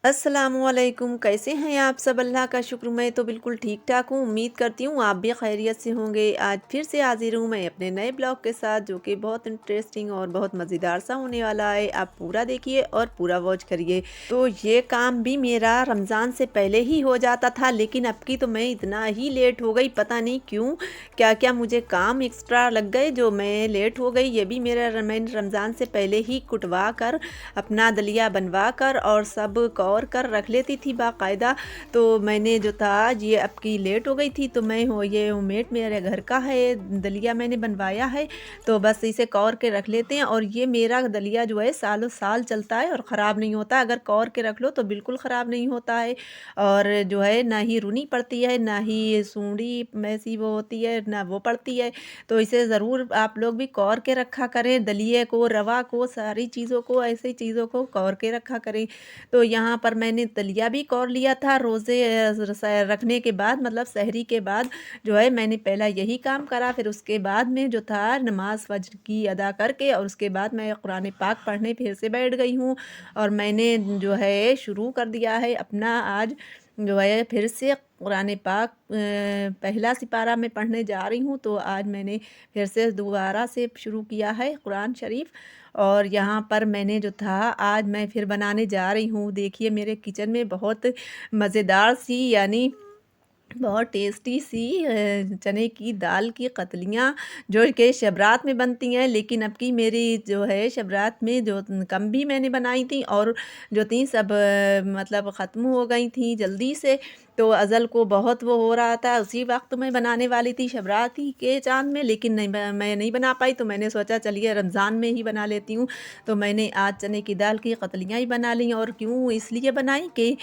अस्सलामुअलैकुम, कैसे हैं आप सब? अल्लाह का शुक्र, मैं तो बिल्कुल ठीक ठाक हूँ। उम्मीद करती हूँ आप भी खैरियत से होंगे। आज फिर से हाजिर हूँ मैं अपने नए ब्लॉग के साथ, जो कि बहुत इंटरेस्टिंग और बहुत मज़ेदार सा होने वाला है। आप पूरा देखिए और पूरा वॉच करिए। तो ये काम भी मेरा रमज़ान से पहले ही हो जाता था, लेकिन अब की तो मैं इतना ही लेट हो गई, पता नहीं क्यों। क्या क्या मुझे काम एक्स्ट्रा लग गए जो मैं लेट हो गई। ये भी मैंने रमज़ान से पहले ही कुटवा कर, अपना दलिया बनवा कर और सब कौर कर रख लेती थी बाकायदा। तो मैंने जो था, ये अब की लेट हो गई थी, तो मैं हो ये होममेड मेरे घर का है, दलिया मैंने बनवाया है, तो बस इसे कौर के रख लेते हैं। और ये मेरा दलिया जो है सालों साल चलता है और ख़राब नहीं होता। अगर कौर के रख लो तो बिल्कुल ख़राब नहीं होता है, और जो है ना ही रुनी पड़ती है, ना ही सूंडी ऐसी वो होती है, ना वो पड़ती है। तो इसे ज़रूर आप लोग भी कौर के रखा करें, दलिए को, रवा को, सारी चीज़ों को, ऐसी चीज़ों को कौर के रखा करें। तो यहाँ पर मैंने दलिया भी कौर लिया था रोज़े रखने के बाद, मतलब सहरी के बाद जो है मैंने पहला यही काम करा। फिर उसके बाद में जो था नमाज फज्र की अदा करके, और उसके बाद मैं कुरान पाक पढ़ने फिर से बैठ गई हूँ, और मैंने जो है शुरू कर दिया है अपना आज जो है फिर से कुरान पाक पहला सिपारा मैं पढ़ने जा रही हूँ। तो आज मैंने फिर से दोबारा से शुरू किया है कुरान शरीफ। और यहाँ पर मैंने जो था, आज मैं फिर बनाने जा रही हूँ। देखिए मेरे किचन में बहुत मज़ेदार सी, यानी बहुत टेस्टी सी चने की दाल की कतलियाँ, जो कि शबरात में बनती हैं, लेकिन अब की मेरी जो है शबरात में जो कम भी मैंने बनाई थी, और जो थी सब मतलब ख़त्म हो गई थी जल्दी से। तो अज़ल को बहुत वो हो रहा था, उसी वक्त मैं बनाने वाली थी शबरात ही के चाँद में, लेकिन मैं नहीं बना पाई। तो मैंने सोचा चलिए रमज़ान में ही बना लेती हूँ। तो मैंने आज चने की दाल की कतलियाँ ही बना ली, और क्यों इसलिए बनाई कि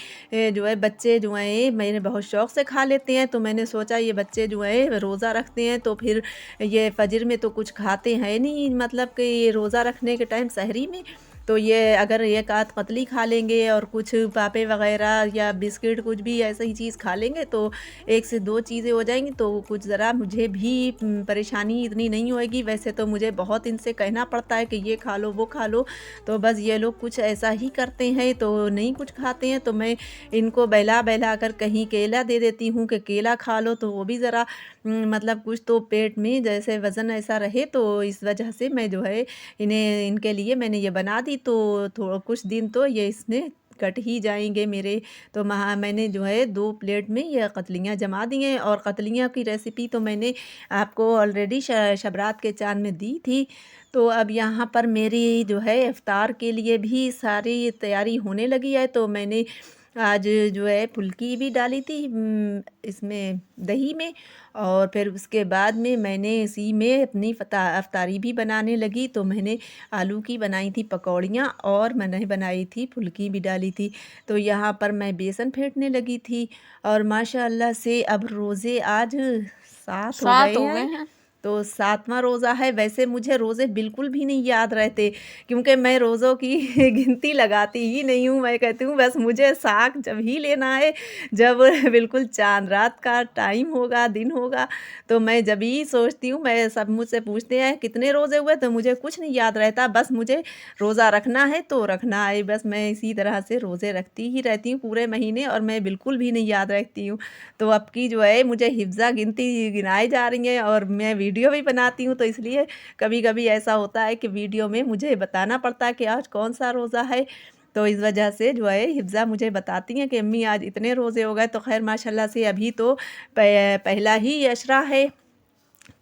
जो है बच्चे जो हैं मेरे बहुत शौक़ से खा लेते हैं। तो मैंने सोचा ये बच्चे जो है रोज़ा रखते हैं, तो फिर ये फजर में तो कुछ खाते हैं नहीं, मतलब कि ये रोज़ा रखने के टाइम सहरी में, तो ये अगर एक आध कतली खा लेंगे और कुछ पापे वगैरह या बिस्किट कुछ भी ऐसा ही चीज़ खा लेंगे, तो एक से दो चीज़ें हो जाएंगी, तो कुछ ज़रा मुझे भी परेशानी इतनी नहीं होएगी। वैसे तो मुझे बहुत इनसे कहना पड़ता है कि ये खा लो वो खा लो, तो बस ये लोग कुछ ऐसा ही करते हैं, तो नहीं कुछ खाते हैं। तो मैं इनको बहला बहला कर कहीं केला दे देती हूँ कि केला खा लो, तो वो भी ज़रा मतलब कुछ तो पेट में जैसे वज़न ऐसा रहे। तो इस वजह से मैं जो है इनके लिए मैंने ये बना दी, तो कुछ दिन तो ये इसमें कट ही जाएंगे मेरे। तो मैंने जो है 2 प्लेट में ये कतलियाँ जमा दी हैं, और कतलियाँ की रेसिपी तो मैंने आपको ऑलरेडी शबरात के चाँद में दी थी। तो अब यहाँ पर मेरी जो है इफ्तार के लिए भी सारी तैयारी होने लगी है। तो मैंने आज जो है फुल्की भी डाली थी इसमें दही में, और फिर उसके बाद में मैंने इसी में अपनी अफ्तारी भी बनाने लगी। तो मैंने आलू की बनाई थी पकौड़ियाँ, और मैंने बनाई थी फुल्की भी डाली थी। तो यहाँ पर मैं बेसन फेंटने लगी थी, और माशाअल्लाह से अब रोज़े आज 7 हो 7 गए हो गए हैं। हैं। तो 7वां रोज़ा है। वैसे मुझे रोज़े बिल्कुल भी नहीं याद रहते, क्योंकि मैं रोज़ों की गिनती लगाती ही नहीं हूँ। मैं कहती हूँ बस मुझे साग जब ही लेना है, जब बिल्कुल चाँद रात का टाइम होगा, दिन होगा, तो मैं जब ही सोचती हूँ। मैं सब मुझसे पूछते हैं कितने रोज़े हुए, तो मुझे कुछ नहीं याद रहता। बस मुझे रोज़ा रखना है तो रखना है, बस मैं इसी तरह से रोज़े रखती ही रहती हूँ पूरे महीने, और मैं बिल्कुल भी नहीं याद रखती हूँ। तो अब की जो है मुझे हिफ़्ज़ा गिनती गिनाई जा रही हैं, और मैं वीडियो भी बनाती हूँ, तो इसलिए कभी-कभी ऐसा होता है कि वीडियो में मुझे बताना पड़ता है कि आज कौन-सा रोज़ा है। तो इस वजह से जो है हिफ़्ज़ा मुझे बताती हैं कि अम्मी आज इतने रोज़े हो गए। तो ख़ैर माशाल्लाह से अभी तो पहला ही अशरा है,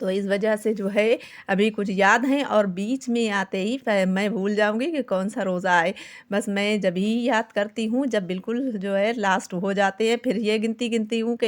तो इस वजह से जो है अभी कुछ याद हैं, और बीच में आते ही मैं भूल जाऊँगी कि कौन-सा रोज़ा है। बस मैं जब ही याद करती हूँ, जब बिल्कुल जो है लास्ट हो जाते हैं, फिर ये गिनती हूँ कि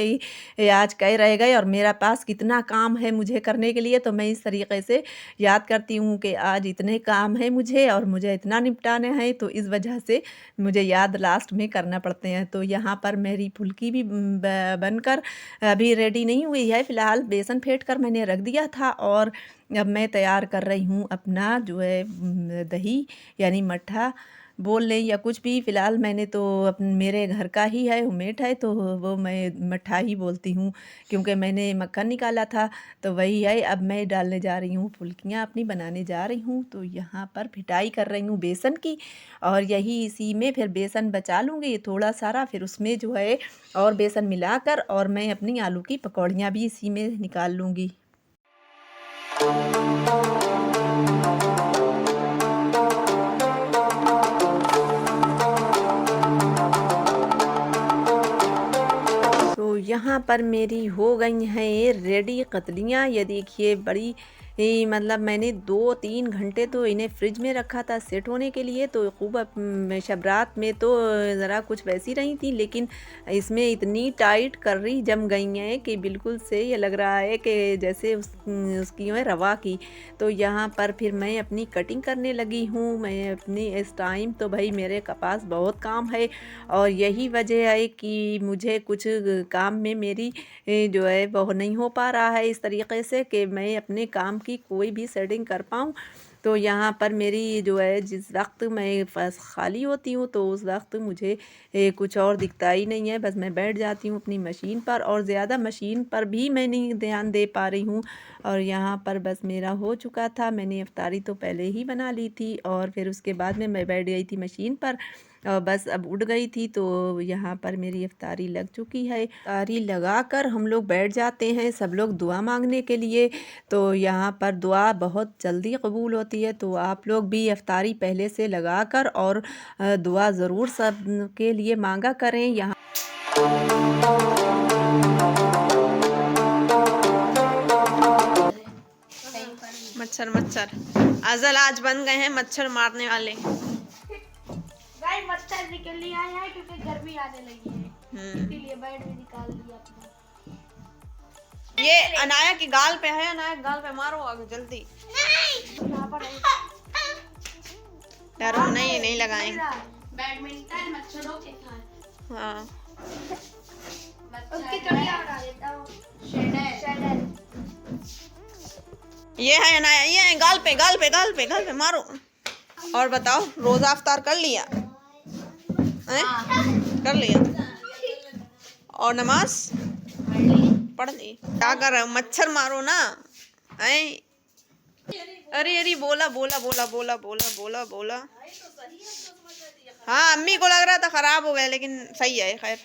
ये आज कै रह गए और मेरा पास कितना काम है मुझे करने के लिए। तो मैं इस तरीके से याद करती हूँ कि आज इतने काम हैं मुझे, और मुझे इतना निपटाना है, तो इस वजह से मुझे याद लास्ट में करना पड़ते हैं। तो यहाँ पर मेरी फुल्की भी बनकर अभी रेडी नहीं हुई है, फ़िलहाल बेसन फेंट कर मैंने रख दिया था, और अब मैं तैयार कर रही हूँ अपना जो है दही, यानी मट्ठा बोल लें या कुछ भी। फ़िलहाल मैंने तो मेरे घर का ही है, होममेड है, तो वो मैं मट्ठा ही बोलती हूँ, क्योंकि मैंने मक्खन निकाला था तो वही है। अब मैं डालने जा रही हूँ, फुल्कियाँ अपनी बनाने जा रही हूँ। तो यहाँ पर पिटाई कर रही हूँ बेसन की, और यही इसी में फिर बेसन बचा लूँगी थोड़ा सारा, फिर उसमें जो है और बेसन मिलाकर और मैं अपनी आलू की पकौड़ियाँ भी इसी में निकाल लूँगी। तो यहाँ पर मेरी हो गई हैं रेडी कतलियाँ। ये देखिए बड़ी मतलब मैंने 2-3 घंटे तो इन्हें फ्रिज में रखा था सेट होने के लिए। तो खूब शब रात में तो ज़रा कुछ वैसी रही थी, लेकिन इसमें इतनी टाइट कर्री जम गई हैं कि बिल्कुल से ये लग रहा है कि जैसे उसकी है रवा की। तो यहाँ पर फिर मैं अपनी कटिंग करने लगी हूँ। मैं अपनी इस टाइम तो भाई मेरे पास बहुत काम है, और यही वजह है कि मुझे कुछ काम में मेरी जो है वो नहीं हो पा रहा है इस तरीके से कि मैं अपने काम की कोई भी सेटिंग कर पाऊँ। तो यहाँ पर मेरी जो है जिस वक्त मैं खाली होती हूँ तो उस वक्त मुझे कुछ और दिखता ही नहीं है। बस मैं बैठ जाती हूँ अपनी मशीन पर, और ज़्यादा मशीन पर भी मैं नहीं ध्यान दे पा रही हूँ। और यहाँ पर बस मेरा हो चुका था, मैंने इफ्तारी तो पहले ही बना ली थी, और फिर उसके बाद में मैं बैठ गई थी मशीन पर, और बस अब उठ गई थी। तो यहाँ पर मेरी इफ्तारी लग चुकी है। इफ्तारी लगाकर हम लोग बैठ जाते हैं सब लोग दुआ मांगने के लिए। तो यहाँ पर दुआ बहुत जल्दी कबूल होती है। तो आप लोग भी इफ्तारी पहले से लगाकर और दुआ ज़रूर सब के लिए मांगा करें। यहाँ मच्छर मच्छर अजल आज बन गए हैं मच्छर मारने वाले। गाइस मच्छर निकल नहीं आया है क्योंकि गर्मी आने लगी है, इसीलिए बेड में निकाल दिया अपना। ये अनाया की गाल पे है, अनाया की गाल पे मारो आगे जल्दी। नहीं यहाँ पर डरो नहीं, नहीं लगाएंगे। बैडमिंटन मच्छरों के साथ। हाँ उसकी चुड़िया उड़ा देता हूँ। शेडर ये है अनाया, ये है गाल पे गाल पे गाल पे गाल पे मारो। और बताओ रोजा अफ्तार कर लिया हैं? कर लिया और नमाज पढ़ ली। क्या कर रहे हो? मच्छर मारो ना हैं? अरे अरे बोला बोला बोला बोला बोला बोला बोला। हाँ अम्मी को लग रहा था खराब हो गया, लेकिन सही है खैर।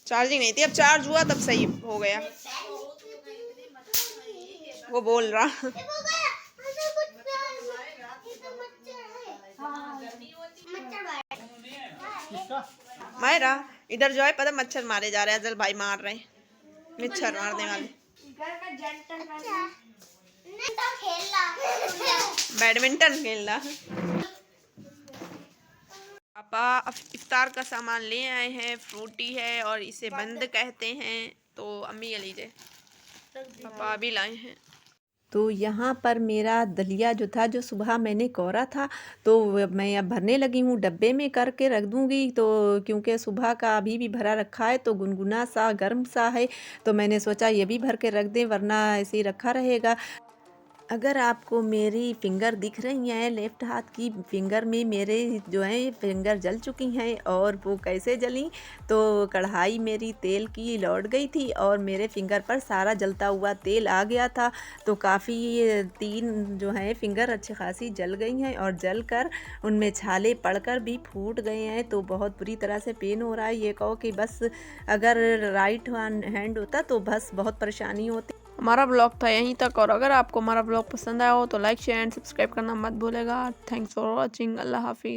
चार्जिंग नहीं थी, अब चार्ज हुआ तब सही हो गया। वो बोल रहा मायरा इधर जो है पता मच्छर मारे जा रहे हैं, अजल भाई मार रहे हैं मच्छर मारने वाले। बैडमिंटन खेल रहा। पापा इफ्तार का सामान ले आए हैं, फ्रूटी है और इसे बंद कहते हैं। तो अम्मी ये लीजिए, पापा अभी लाए हैं। तो यहाँ पर मेरा दलिया जो था, जो सुबह मैंने कौरा था, तो मैं अब भरने लगी हूँ, डब्बे में करके रख दूँगी। तो क्योंकि सुबह का अभी भी भरा रखा है तो गुनगुना सा गर्म सा है, तो मैंने सोचा ये भी भर के रख दें, वरना ऐसे ही रखा रहेगा। अगर आपको मेरी फिंगर दिख रही हैं, लेफ़्ट हाथ की फिंगर में मेरे जो है फिंगर जल चुकी हैं। और वो कैसे जली, तो कढ़ाई मेरी तेल की लौट गई थी और मेरे फिंगर पर सारा जलता हुआ तेल आ गया था। तो काफ़ी 3 जो है फिंगर अच्छी खासी जल गई हैं, और जल कर उनमें छाले पड़कर भी फूट गए हैं। तो बहुत बुरी तरह से पेन हो रहा है। ये कहो कि बस अगर राइट हैंड होता तो बस बहुत परेशानी होती। हमारा ब्लॉग था यहीं तक, और अगर आपको हमारा ब्लॉग पसंद आया हो तो लाइक शेयर एंड सब्सक्राइब करना मत भूलेगा। Thanks for watching. अल्लाह हाफिज़।